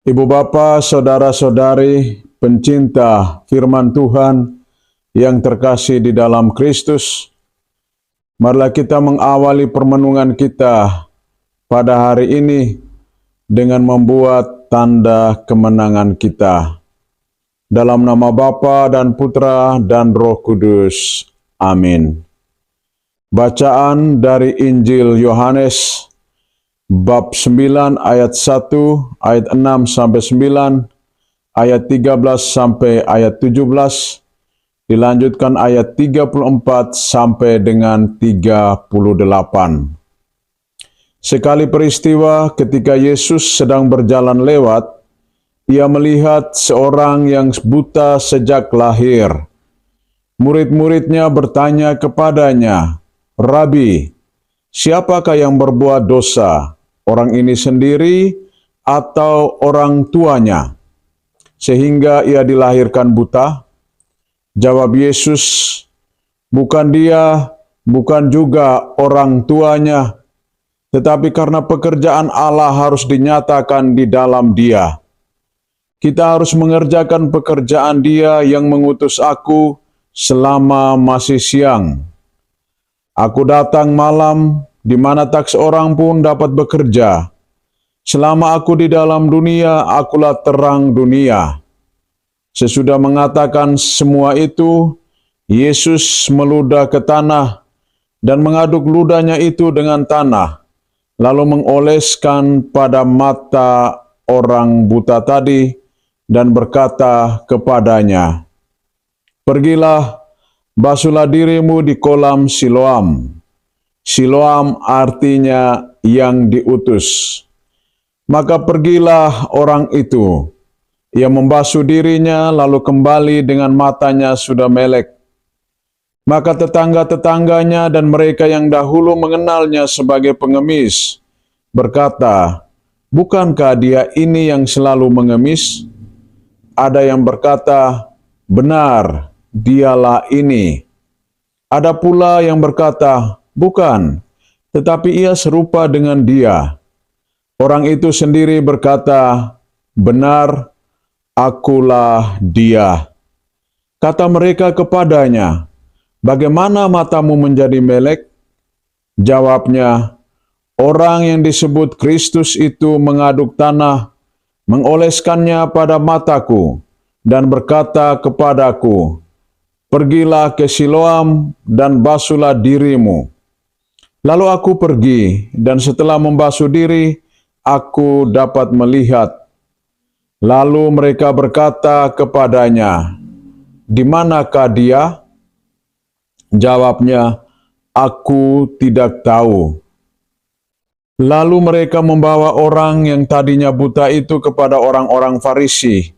Ibu bapa, saudara-saudari, pencinta firman Tuhan yang terkasih di dalam Kristus, marilah kita mengawali permenungan kita pada hari ini dengan membuat tanda kemenangan kita. Dalam nama Bapa dan Putra dan Roh Kudus. Amin. Bacaan dari Injil Yohanes bab 9 ayat 1, ayat 6 sampai 9, ayat 13 sampai ayat 17, dilanjutkan ayat 34 sampai dengan 38. Sekali peristiwa ketika Yesus sedang berjalan lewat, ia melihat seorang yang buta sejak lahir. Murid-muridnya bertanya kepadanya, "Rabi, siapakah yang berbuat dosa, orang ini sendiri atau orang tuanya, sehingga ia dilahirkan buta?" Jawab Yesus, "Bukan dia, bukan juga orang tuanya, tetapi karena pekerjaan Allah harus dinyatakan di dalam dia. Kita harus mengerjakan pekerjaan Dia yang mengutus aku selama masih siang. Aku datang malam, di mana tak seorang pun dapat bekerja. Selama aku di dalam dunia, akulah terang dunia." Sesudah mengatakan semua itu, Yesus meludah ke tanah dan mengaduk ludahnya itu dengan tanah, lalu mengoleskan pada mata orang buta tadi dan berkata kepadanya, "Pergilah, basuhlah dirimu di kolam Siloam." Siloam artinya yang diutus. Maka pergilah orang itu. Ia membasuh dirinya lalu kembali dengan matanya sudah melek. Maka tetangga-tetangganya dan mereka yang dahulu mengenalnya sebagai pengemis berkata, "Bukankah dia ini yang selalu mengemis?" Ada yang berkata, "Benar, dialah ini." Ada pula yang berkata, "Bukan, tetapi ia serupa dengan dia." Orang itu sendiri berkata, "Benar, akulah dia." Kata mereka kepadanya, "Bagaimana matamu menjadi melek?" Jawabnya, "Orang yang disebut Kristus itu mengaduk tanah, mengoleskannya pada mataku, dan berkata kepadaku, 'Pergilah ke Siloam dan basuhlah dirimu.' Lalu aku pergi, dan setelah membasuh diri, aku dapat melihat." Lalu mereka berkata kepadanya, "Di manakah dia?" Jawabnya, "Aku tidak tahu." Lalu mereka membawa orang yang tadinya buta itu kepada orang-orang Farisi.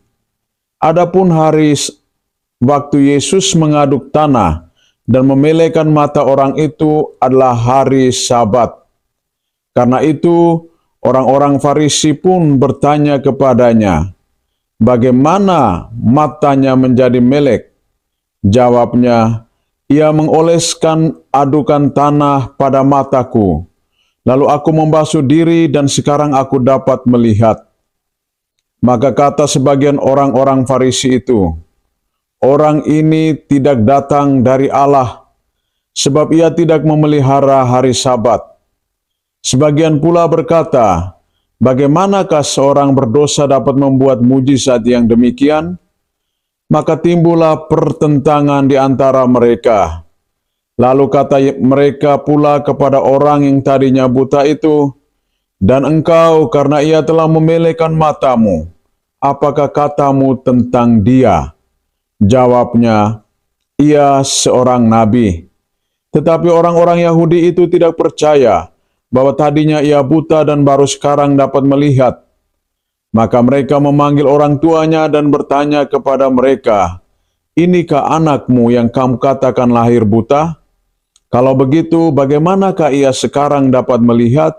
Adapun hari waktu Yesus mengaduk tanah dan memelekan mata orang itu adalah hari Sabat. Karena itu, orang-orang Farisi pun bertanya kepadanya, "Bagaimana matanya menjadi melek?" Jawabnya, "Ia mengoleskan adukan tanah pada mataku. Lalu aku membasuh diri dan sekarang aku dapat melihat." Maka kata sebagian orang-orang Farisi itu, "Orang ini tidak datang dari Allah, sebab ia tidak memelihara hari Sabat." Sebagian pula berkata, "Bagaimanakah seorang berdosa dapat membuat mujizat yang demikian?" Maka timbullah pertentangan di antara mereka. Lalu kata mereka pula kepada orang yang tadinya buta itu, "Dan engkau, karena ia telah memelekan matamu, apakah katamu tentang dia?" Jawabnya, "Ia seorang nabi." Tetapi orang-orang Yahudi itu tidak percaya bahwa tadinya ia buta dan baru sekarang dapat melihat. Maka mereka memanggil orang tuanya dan bertanya kepada mereka, "Inikah anakmu yang kamu katakan lahir buta? Kalau begitu, bagaimanakah ia sekarang dapat melihat?"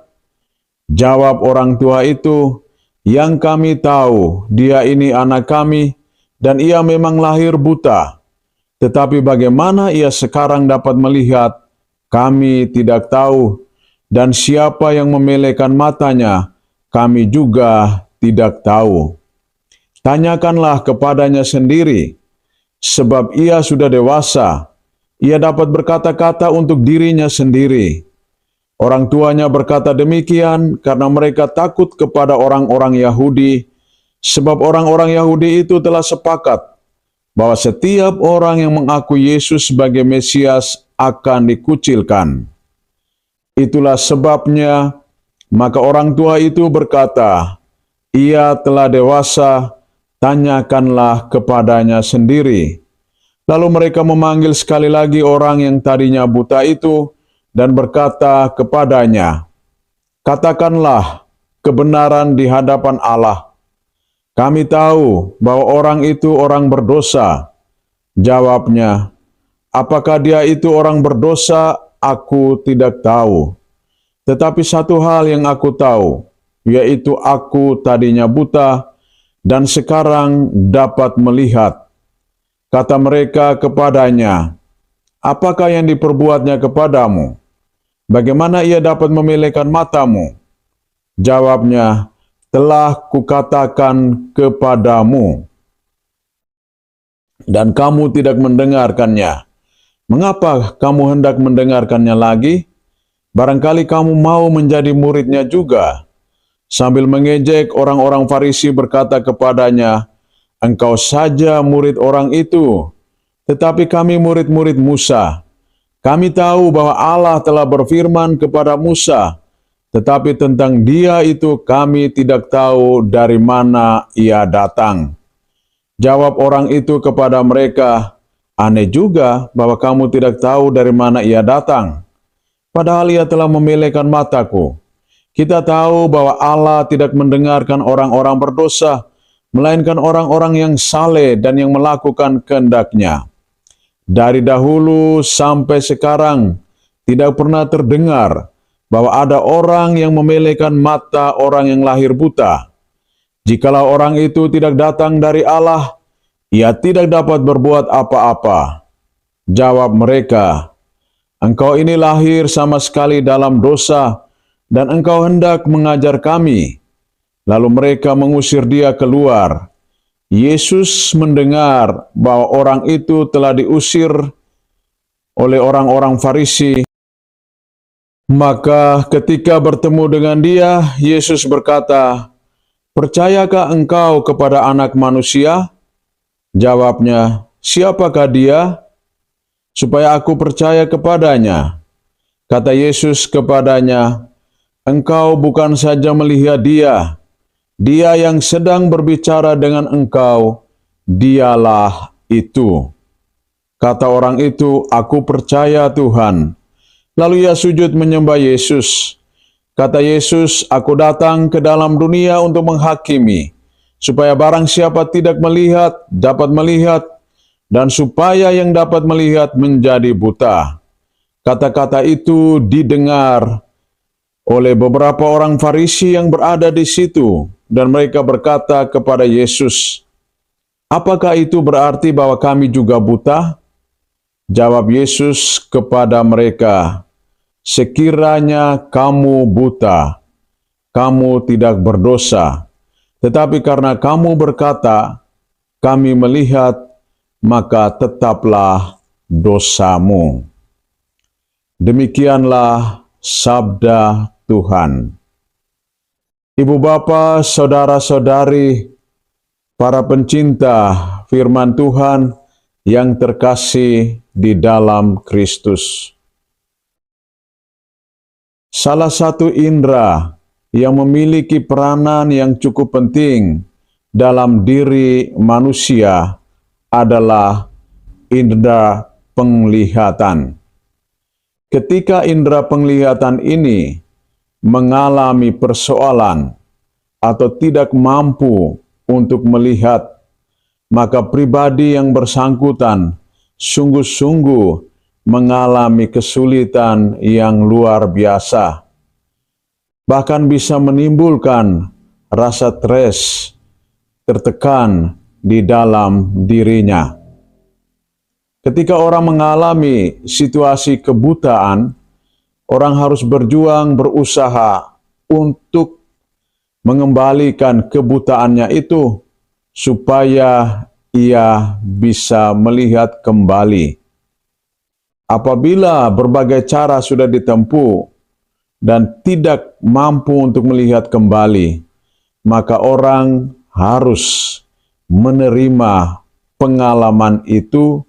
Jawab orang tua itu, "Yang kami tahu, dia ini anak kami, dan ia memang lahir buta. Tetapi bagaimana ia sekarang dapat melihat, kami tidak tahu. Dan siapa yang memelekan matanya, kami juga tidak tahu. Tanyakanlah kepadanya sendiri, sebab ia sudah dewasa. Ia dapat berkata-kata untuk dirinya sendiri. Orang tuanya berkata demikian karena mereka takut kepada orang-orang Yahudi, sebab orang-orang Yahudi itu telah sepakat bahwa setiap orang yang mengaku Yesus sebagai Mesias akan dikucilkan. Itulah sebabnya, maka orang tua itu berkata, "Ia telah dewasa, tanyakanlah kepadanya sendiri." Lalu mereka memanggil sekali lagi orang yang tadinya buta itu dan berkata kepadanya, "Katakanlah kebenaran di hadapan Allah. Kami tahu bahwa orang itu orang berdosa." Jawabnya, "Apakah dia itu orang berdosa? Aku tidak tahu. Tetapi satu hal yang aku tahu, yaitu aku tadinya buta dan sekarang dapat melihat." Kata mereka kepadanya, "Apakah yang diperbuatnya kepadamu? Bagaimana ia dapat memelekan matamu?" Jawabnya, "Telah kukatakan kepadamu, dan kamu tidak mendengarkannya. Mengapa kamu hendak mendengarkannya lagi? Barangkali kamu mau menjadi muridnya juga." Sambil mengejek, orang-orang Farisi berkata kepadanya, "Engkau saja murid orang itu, tetapi kami murid-murid Musa. Kami tahu bahwa Allah telah berfirman kepada Musa, tetapi tentang dia itu kami tidak tahu dari mana ia datang." Jawab orang itu kepada mereka, "Aneh juga bahwa kamu tidak tahu dari mana ia datang. Padahal ia telah memelekan mataku. Kita tahu bahwa Allah tidak mendengarkan orang-orang berdosa, melainkan orang-orang yang saleh dan yang melakukan kehendak-Nya. Dari dahulu sampai sekarang tidak pernah terdengar bahwa ada orang yang memelekan mata orang yang lahir buta. Jikalau orang itu tidak datang dari Allah, ia tidak dapat berbuat apa-apa." Jawab mereka, "Engkau ini lahir sama sekali dalam dosa, dan engkau hendak mengajar kami." Lalu mereka mengusir dia keluar. Yesus mendengar bahwa orang itu telah diusir oleh orang-orang Farisi. Maka ketika bertemu dengan dia, Yesus berkata, "Percayakah engkau kepada Anak Manusia?" Jawabnya, "Siapakah dia, supaya aku percaya kepadanya?" Kata Yesus kepadanya, "Engkau bukan saja melihat dia, dia yang sedang berbicara dengan engkau, dialah itu." Kata orang itu, "Aku percaya Tuhan." Lalu ia sujud menyembah Yesus. Kata Yesus, "Aku datang ke dalam dunia untuk menghakimi, supaya barang siapa tidak melihat, dapat melihat, dan supaya yang dapat melihat menjadi buta." Kata-kata itu didengar oleh beberapa orang Farisi yang berada di situ, dan mereka berkata kepada Yesus, "Apakah itu berarti bahwa kami juga buta?" Jawab Yesus kepada mereka, "Sekiranya kamu buta, kamu tidak berdosa. Tetapi karena kamu berkata, 'Kami melihat,' maka tetaplah dosamu." Demikianlah sabda Tuhan. Ibu bapa, saudara-saudari, para pencinta firman Tuhan yang terkasih di dalam Kristus. Salah satu indera yang memiliki peranan yang cukup penting dalam diri manusia adalah indera penglihatan. Ketika indera penglihatan ini mengalami persoalan atau tidak mampu untuk melihat, maka pribadi yang bersangkutan sungguh-sungguh mengalami kesulitan yang luar biasa. Bahkan bisa menimbulkan rasa stres, tertekan di dalam dirinya. Ketika orang mengalami situasi kebutaan, orang harus berjuang, berusaha untuk mengembalikan kebutaannya itu supaya ia bisa melihat kembali. Apabila berbagai cara sudah ditempuh dan tidak mampu untuk melihat kembali, maka orang harus menerima pengalaman itu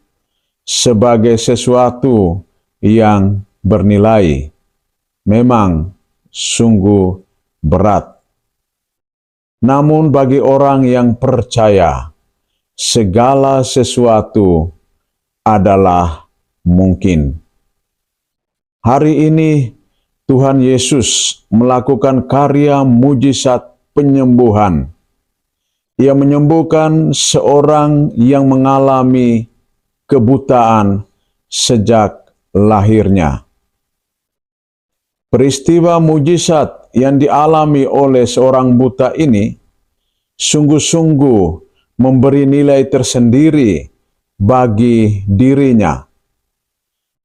sebagai sesuatu yang bernilai. Memang sungguh berat. Namun bagi orang yang percaya, segala sesuatu adalah mungkin. Hari ini Tuhan Yesus melakukan karya mujizat penyembuhan. Ia menyembuhkan seorang yang mengalami kebutaan sejak lahirnya. Peristiwa mujizat yang dialami oleh seorang buta ini sungguh-sungguh memberi nilai tersendiri bagi dirinya.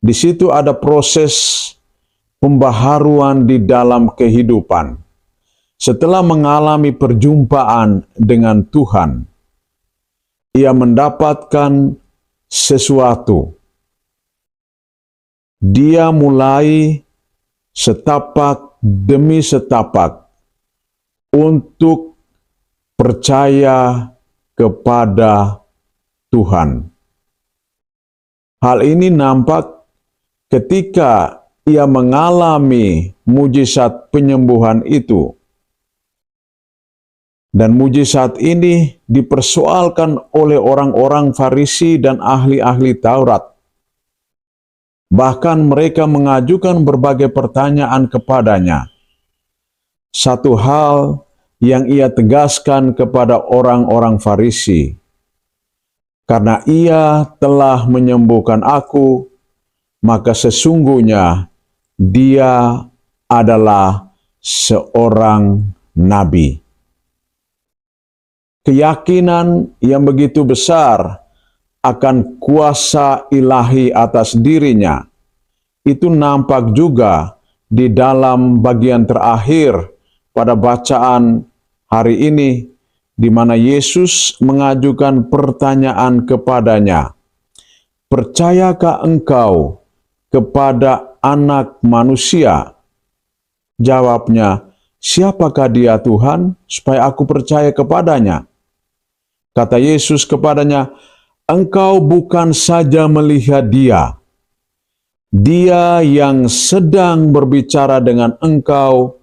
Di situ ada proses pembaharuan di dalam kehidupan. Setelah mengalami perjumpaan dengan Tuhan, ia mendapatkan sesuatu. Dia mulai setapak demi setapak untuk percaya kepada Tuhan. Hal ini nampak ketika ia mengalami mujizat penyembuhan itu. Dan mujizat ini dipersoalkan oleh orang-orang Farisi dan ahli-ahli Taurat. Bahkan mereka mengajukan berbagai pertanyaan kepadanya. Satu hal yang ia tegaskan kepada orang-orang Farisi, "Karena ia telah menyembuhkan aku, maka sesungguhnya dia adalah seorang nabi." Keyakinan yang begitu besar akan kuasa ilahi atas dirinya, itu nampak juga di dalam bagian terakhir pada bacaan hari ini, di mana Yesus mengajukan pertanyaan kepadanya, "Percayakah engkau kepada Anak Manusia?" Jawabnya, "Siapakah dia Tuhan, supaya aku percaya kepadanya?" Kata Yesus kepadanya, "Engkau bukan saja melihat dia. Dia yang sedang berbicara dengan engkau,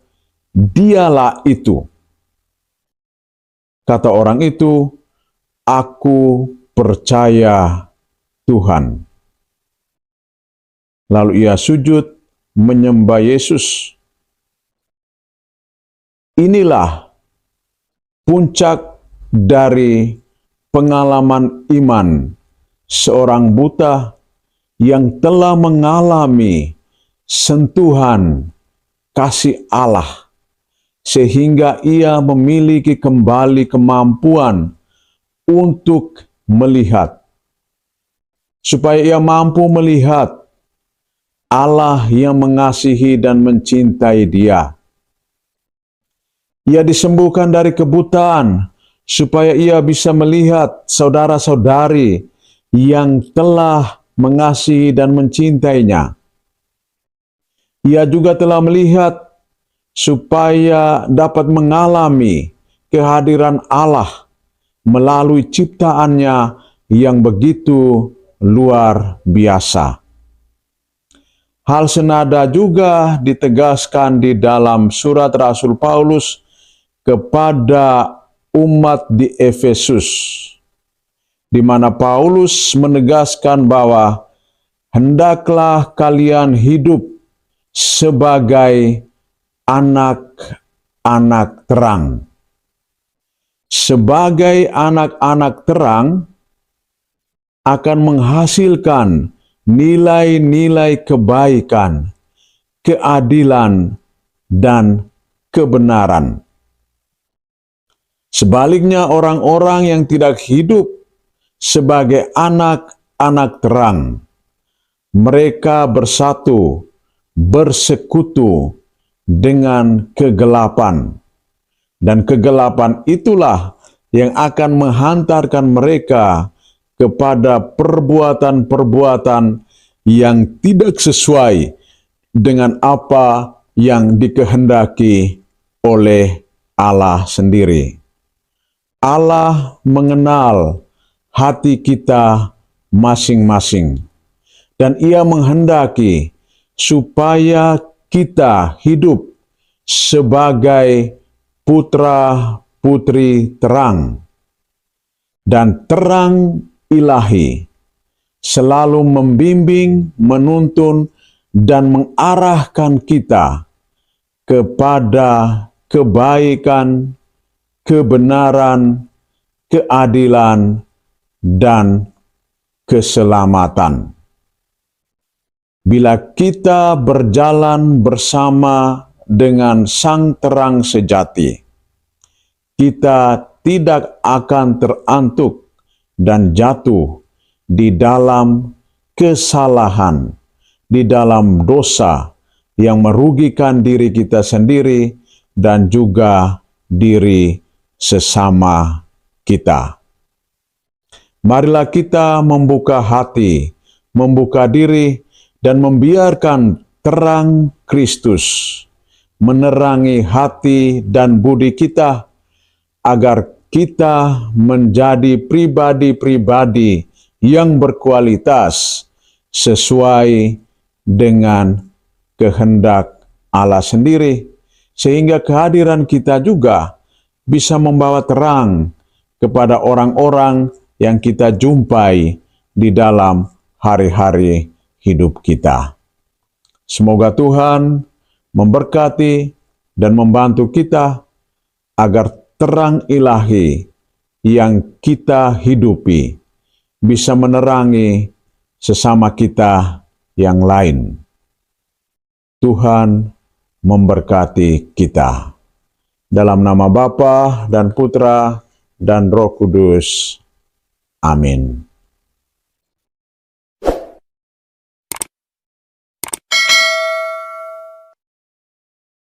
dialah itu." Kata orang itu, "Aku percaya Tuhan." Lalu ia sujud menyembah Yesus. Inilah puncak dari pengalaman iman seorang buta yang telah mengalami sentuhan kasih Allah, sehingga ia memiliki kembali kemampuan untuk melihat. Supaya ia mampu melihat Allah yang mengasihi dan mencintai dia. Ia disembuhkan dari kebutaan, supaya ia bisa melihat saudara-saudari yang telah mengasihi dan mencintainya. Ia juga telah melihat supaya dapat mengalami kehadiran Allah melalui ciptaannya yang begitu luar biasa. Hal senada juga ditegaskan di dalam surat Rasul Paulus kepada umat di Efesus, di mana Paulus menegaskan bahwa hendaklah kalian hidup sebagai anak-anak terang. Sebagai anak-anak terang akan menghasilkan nilai-nilai kebaikan, keadilan, dan kebenaran. Sebaliknya, orang-orang yang tidak hidup sebagai anak-anak terang, mereka bersekutu dengan kegelapan, Dan kegelapan itulah yang akan menghantarkan mereka kepada perbuatan-perbuatan yang tidak sesuai dengan apa yang dikehendaki oleh Allah sendiri. Allah mengenal hati kita masing-masing, dan Ia menghendaki supaya kita hidup sebagai putra-putri terang, dan terang ilahi selalu membimbing, menuntun, dan mengarahkan kita kepada kebaikan, kebenaran, keadilan, dan keselamatan. Bila kita berjalan bersama dengan Sang Terang sejati, kita tidak akan terantuk dan jatuh di dalam kesalahan, di dalam dosa yang merugikan diri kita sendiri dan juga diri sesama kita. Marilah kita membuka hati, membuka diri, dan membiarkan terang Kristus menerangi hati dan budi kita, agar kita menjadi pribadi-pribadi yang berkualitas sesuai dengan kehendak Allah sendiri, sehingga kehadiran kita juga bisa membawa terang kepada orang-orang yang kita jumpai di dalam hari-hari hidup kita. Semoga Tuhan memberkati dan membantu kita agar terang ilahi yang kita hidupi bisa menerangi sesama kita yang lain. Tuhan memberkati kita. Dalam nama Bapa dan Putra dan Roh Kudus. Amin.